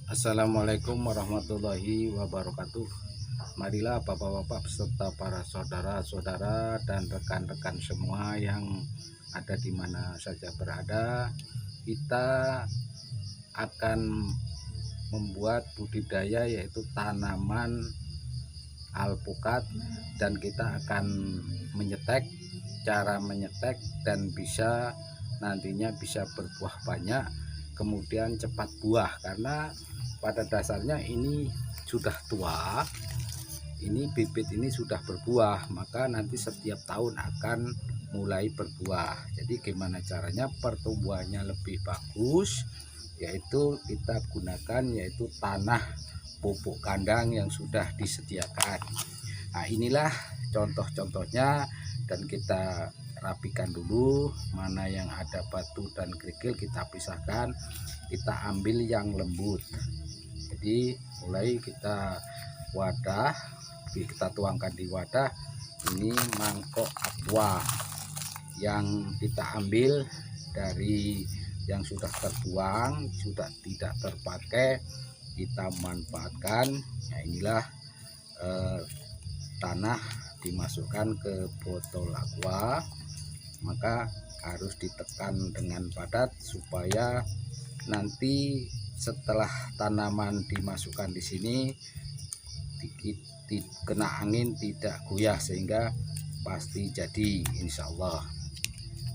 Assalamualaikum warahmatullahi wabarakatuh. Marilah bapak-bapak beserta para saudara-saudara dan rekan-rekan semua yang ada di mana saja berada, kita akan membuat budidaya yaitu tanaman alpukat, dan kita akan menyetek, cara menyetek dan bisa nantinya bisa berbuah banyak, kemudian cepat buah, karena pada dasarnya ini sudah tua, ini bibit ini sudah berbuah, maka nanti setiap tahun akan mulai berbuah. Jadi gimana caranya pertumbuhannya lebih bagus, yaitu kita gunakan yaitu tanah pupuk kandang yang sudah disediakan. Nah, inilah contoh-contohnya, dan kita rapikan dulu, mana yang ada batu dan kerikil kita pisahkan, kita ambil yang lembut. Jadi mulai kita tuangkan di wadah. Ini mangkok aqua yang kita ambil dari yang sudah terbuang, sudah tidak terpakai, kita manfaatkan. Nah, inilah tanah dimasukkan ke botol aqua, maka harus ditekan dengan padat supaya nanti setelah tanaman dimasukkan di sini kena angin tidak goyah, sehingga pasti jadi insya Allah.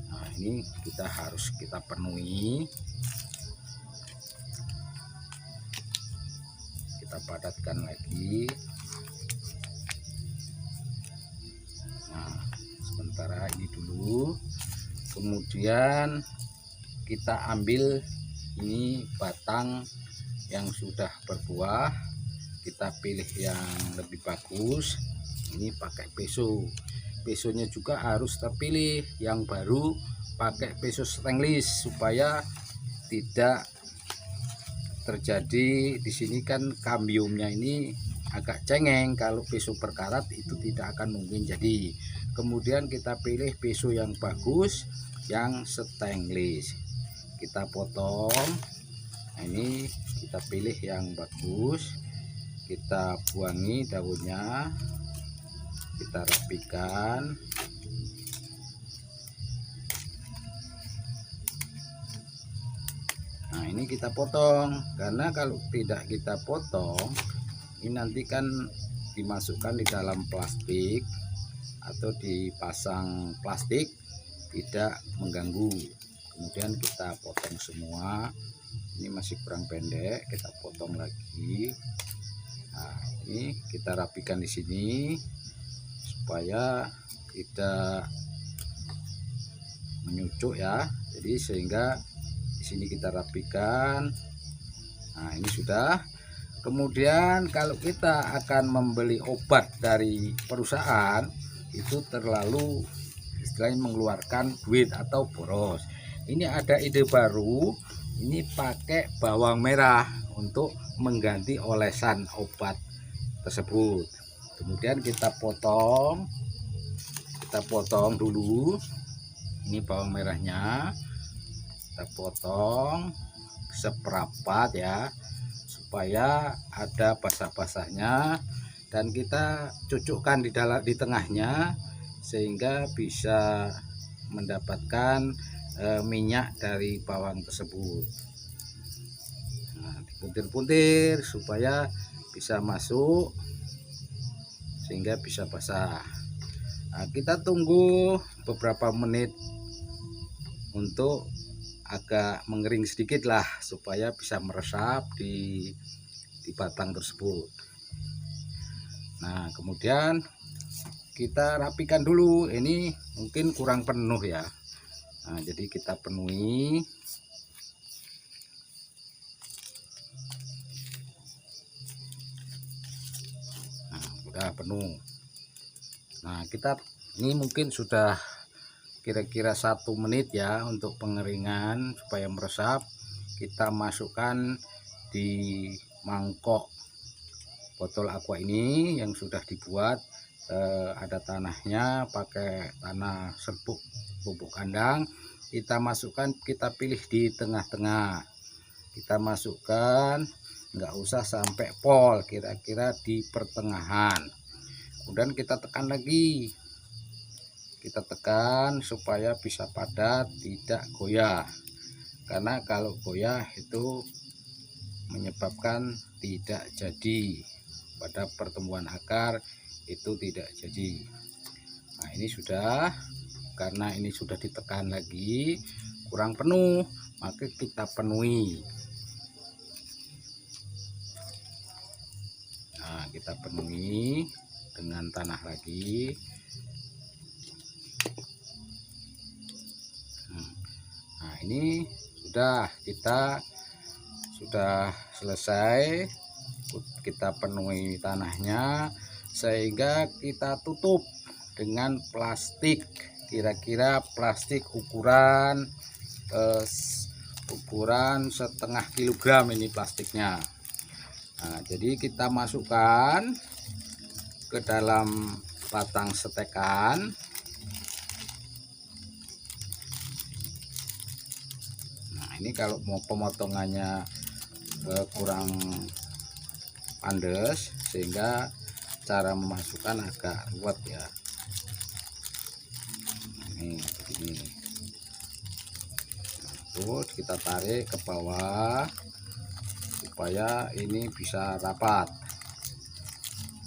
Nah, ini harus kita penuhi, kita padatkan lagi. Nah, sementara ini dulu, kemudian kita ambil ini batang yang sudah berbuah, kita pilih yang lebih bagus. Ini pakai pesonya juga harus terpilih yang baru, pakai peso stainless supaya tidak terjadi di sini kan kambiumnya ini agak cengeng, kalau peso berkarat itu tidak akan mungkin jadi. Kemudian kita pilih peso yang bagus, yang stainless, kita potong. Nah, ini kita pilih yang bagus, kita buangi daunnya, kita rapikan. Nah, ini kita potong, karena kalau tidak kita potong, ini nanti kan dimasukkan di dalam plastik atau dipasang plastik, tidak mengganggu. Kemudian kita potong semua. Ini masih kurang pendek, kita potong lagi. Nah, ini kita rapikan di sini supaya tidak menyucuk ya. Jadi sehingga di sini kita rapikan. Nah, ini sudah. Kemudian kalau kita akan membeli obat dari perusahaan, itu terlalu istilahnya mengeluarkan duit atau boros. Ini ada ide baru, ini pakai bawang merah untuk mengganti olesan obat tersebut. Kemudian kita potong dulu. Ini bawang merahnya kita potong seperapat ya, supaya ada basah-basahnya, dan kita cucukkan di tengahnya sehingga bisa mendapatkan minyak dari bawang tersebut. Nah, dipuntir-puntir supaya bisa masuk sehingga bisa basah. Nah, kita tunggu beberapa menit untuk agak mengering sedikit lah, supaya bisa meresap di batang tersebut. Nah, kemudian kita rapikan dulu. Ini mungkin kurang penuh ya. Nah, jadi kita penuhi. Nah, udah penuh. Nah, kita ini mungkin sudah kira-kira 1 menit ya untuk pengeringan supaya meresap. Kita masukkan di mangkok botol aqua ini yang sudah dibuat, ada tanahnya, pakai tanah serbuk pupuk kandang. Kita masukkan, kita pilih di tengah-tengah, kita masukkan. nggak usah sampai pol, kira-kira di pertengahan. Kemudian kita tekan lagi, kita tekan supaya bisa padat, tidak goyah, karena kalau goyah itu menyebabkan tidak jadi pada pertumbuhan akar, itu tidak jadi. Nah ini sudah, karena ini sudah ditekan lagi kurang penuh, maka kita penuhi. Nah kita penuhi dengan tanah lagi. Nah ini kita sudah selesai, kita penuhi tanahnya, sehingga kita tutup dengan plastik, kira-kira plastik ukuran setengah kilogram ini plastiknya. Nah, jadi kita masukkan ke dalam batang setekan. Nah ini kalau mau pemotongannya kurang pandes, sehingga cara memasukkan agak ruwet ya. Ini begini. Nah, terus kita tarik ke bawah supaya ini bisa rapat,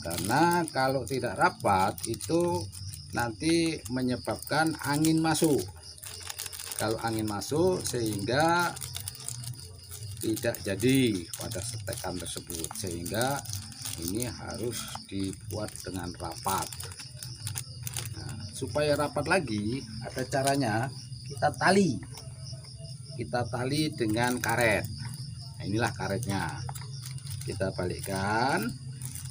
karena kalau tidak rapat itu nanti menyebabkan angin masuk. Kalau angin masuk sehingga tidak jadi pada setekan tersebut, sehingga ini harus dibuat dengan rapat. Nah, supaya rapat lagi ada caranya, kita tali dengan karet. Nah, inilah karetnya, kita balikkan,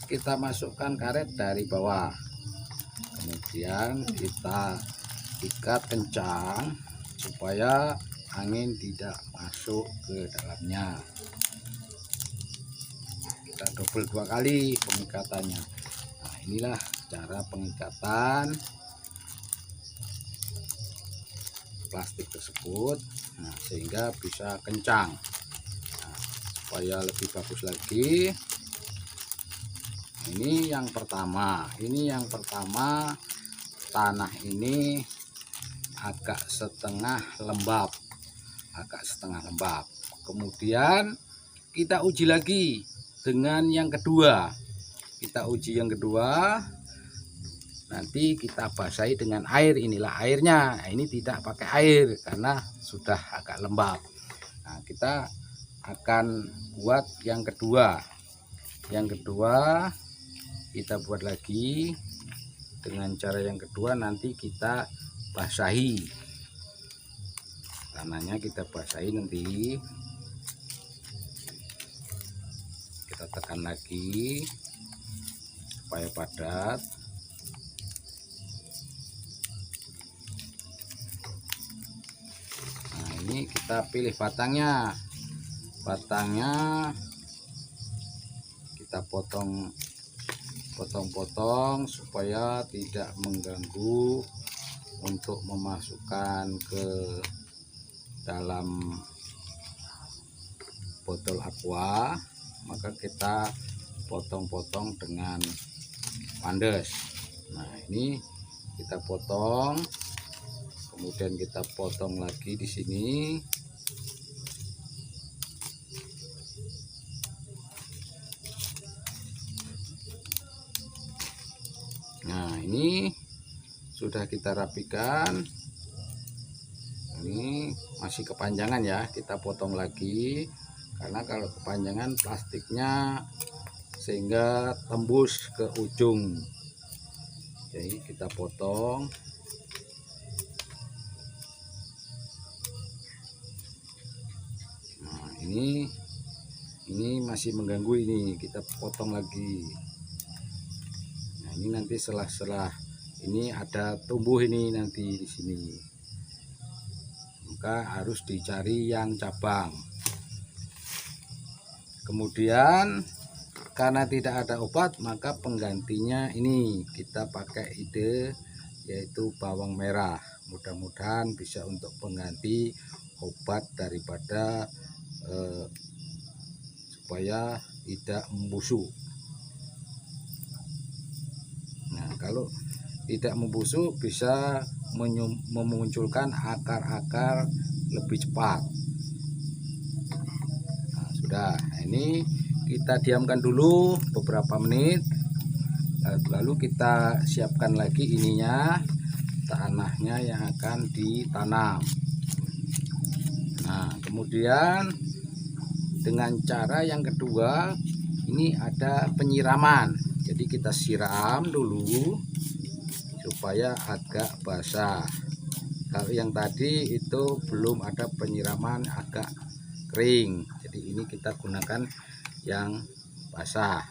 kita masukkan karet dari bawah, kemudian kita ikat kencang supaya angin tidak masuk ke dalamnya. Kita double 2 kali pengikatannya. Nah inilah cara pengikatan plastik tersebut, nah, sehingga bisa kencang. Nah, supaya lebih bagus lagi, ini yang pertama, tanah ini agak setengah lembab, kemudian kita uji lagi dengan yang kedua. Nanti kita basahi dengan air. Inilah airnya. Nah, ini tidak pakai air karena sudah agak lembab. Nah kita akan buat yang kedua. Kita buat lagi dengan cara yang kedua. Nanti kita basahi tanahnya, nanti kita tekan lagi supaya padat. Nah ini kita pilih batangnya kita potong-potong supaya tidak mengganggu untuk memasukkan ke dalam botol aqua, maka kita potong-potong dengan pandes. Nah ini kita potong, kemudian kita potong lagi di sini. Nah ini sudah kita rapikan. Ini masih kepanjangan ya, kita potong lagi, karena kalau kepanjangan plastiknya sehingga tembus ke ujung. Jadi kita potong. Nah ini masih mengganggu, ini kita potong lagi. Nah ini nanti setelah ini ada tumbuh ini nanti di sini, maka harus dicari yang cabang. Kemudian karena tidak ada obat, maka penggantinya ini kita pakai yaitu bawang merah. Mudah-mudahan bisa untuk pengganti obat daripada supaya tidak membusuk. Nah, kalau tidak membusuk bisa memunculkan akar-akar lebih cepat. Nah, sudah. Nah, ini kita diamkan dulu beberapa menit, lalu kita siapkan lagi ininya, tanahnya yang akan ditanam. Nah, kemudian dengan cara yang kedua ini ada penyiraman. Jadi kita siram dulu supaya agak basah. Kalau yang tadi itu belum ada penyiraman, agak kering. Jadi ini kita gunakan yang basah.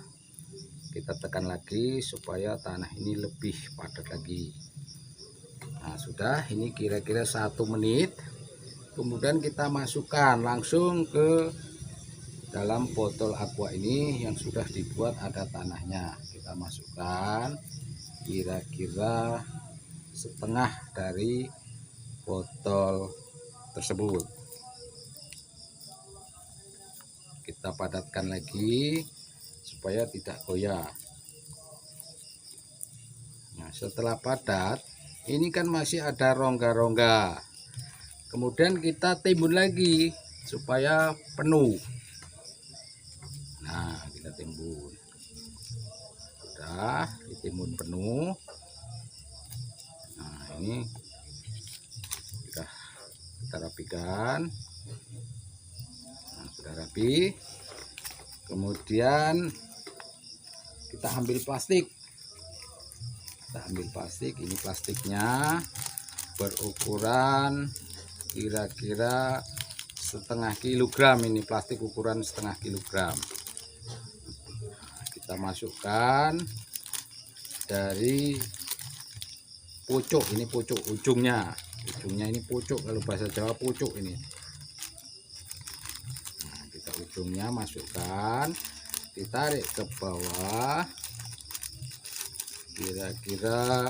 Kita tekan lagi supaya tanah ini lebih padat lagi. Nah, sudah, ini kira-kira 1 menit. Kemudian kita masukkan langsung ke dalam botol aqua ini yang sudah dibuat ada tanahnya. Kita masukkan kira-kira setengah dari botol tersebut. Kita padatkan lagi supaya tidak goyah. Nah, setelah padat, ini kan masih ada rongga-rongga. Kemudian kita timbun lagi supaya penuh. Nah, kita timbun. Sudah ditimbun penuh. Nah, ini sudah kita rapikan. Nah, sudah rapi. Kemudian kita ambil plastik. Ini plastiknya berukuran kira-kira setengah kilogram. Ini plastik ukuran setengah kilogram. Kita masukkan dari pucuk. Ini pucuk ujungnya ini pucuk, kalau bahasa Jawa pucuk ini. Nah, kita ujungnya masukkan, ditarik ke bawah kira-kira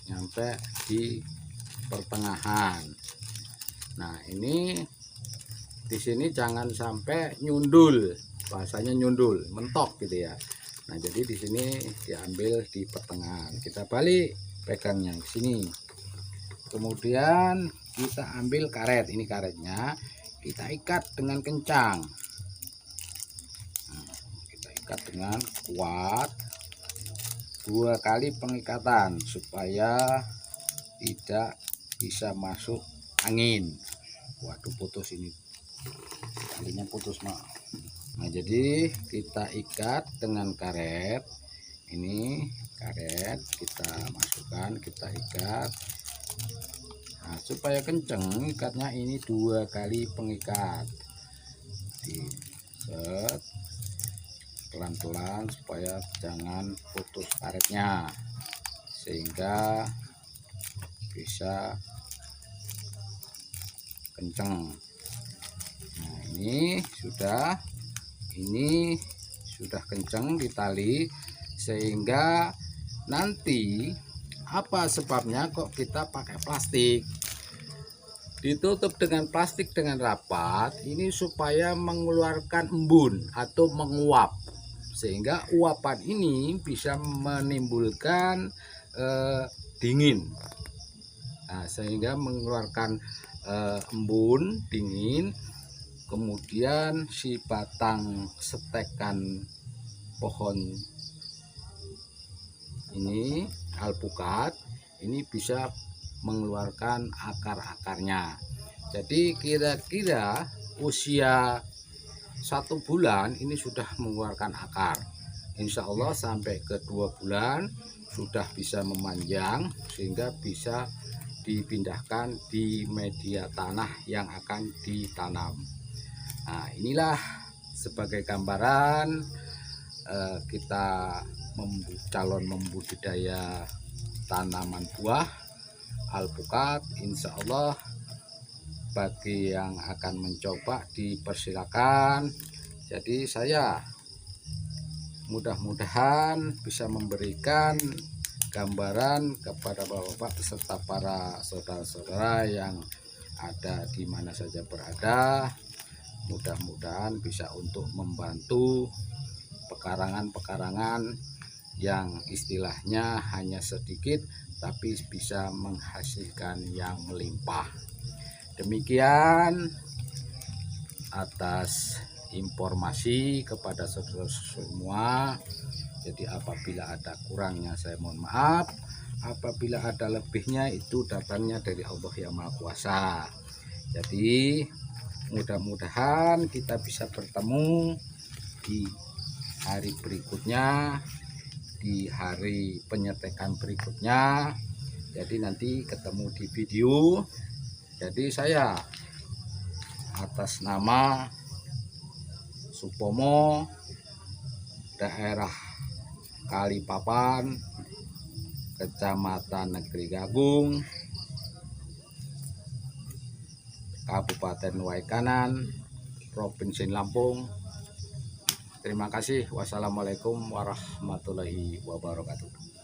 nyampe di pertengahan. Nah, ini di sini jangan sampai nyundul, bahasanya nyundul, mentok gitu ya. Nah, jadi di sini diambil di pertengahan. Kita balik, pegangnya ke sini. Kemudian kita ambil karet. Ini karetnya kita ikat dengan kencang. Nah, kita ikat dengan kuat. 2 kali pengikatan supaya tidak bisa masuk angin. Waduh, putus ini, talinya putus, mak. Nah, jadi kita ikat dengan karet. Ini karet kita masukkan, kita ikat. Nah, supaya kenceng ikatnya, ini 2 kali pengikat. Di set pelan-pelan supaya jangan putus karetnya, sehingga bisa kenceng. Nah, ini sudah kenceng di tali, sehingga nanti apa sebabnya kok kita pakai plastik, ditutup dengan plastik dengan rapat ini supaya mengeluarkan embun atau menguap, sehingga uapan ini bisa menimbulkan dingin. Nah, sehingga mengeluarkan embun dingin. Kemudian si batang setekan pohon ini, alpukat ini, bisa mengeluarkan akar-akarnya. Jadi kira-kira usia 1 bulan ini sudah mengeluarkan akar. Insya Allah sampai ke 2 bulan sudah bisa memanjang, sehingga bisa dipindahkan di media tanah yang akan ditanam. Nah, inilah sebagai gambaran kita calon membudidaya tanaman buah alpukat. Insya Allah bagi yang akan mencoba dipersilakan. Jadi saya mudah-mudahan bisa memberikan gambaran kepada bapak-bapak beserta para saudara-saudara yang ada di mana saja berada, mudah-mudahan bisa untuk membantu pekarangan-pekarangan yang istilahnya hanya sedikit tapi bisa menghasilkan yang melimpah. Demikian atas informasi kepada saudara semua. Jadi apabila ada kurangnya saya mohon maaf, apabila ada lebihnya itu datangnya dari Allah yang Maha Kuasa. Jadi mudah-mudahan kita bisa bertemu di hari berikutnya, di hari penyetekan berikutnya. Jadi nanti ketemu di video. Jadi saya atas nama Supomo, daerah Kalipapan, Kecamatan Negeri Gagung, Kabupaten Waikanan, Provinsi Lampung. Terima kasih. Wassalamualaikum warahmatullahi wabarakatuh.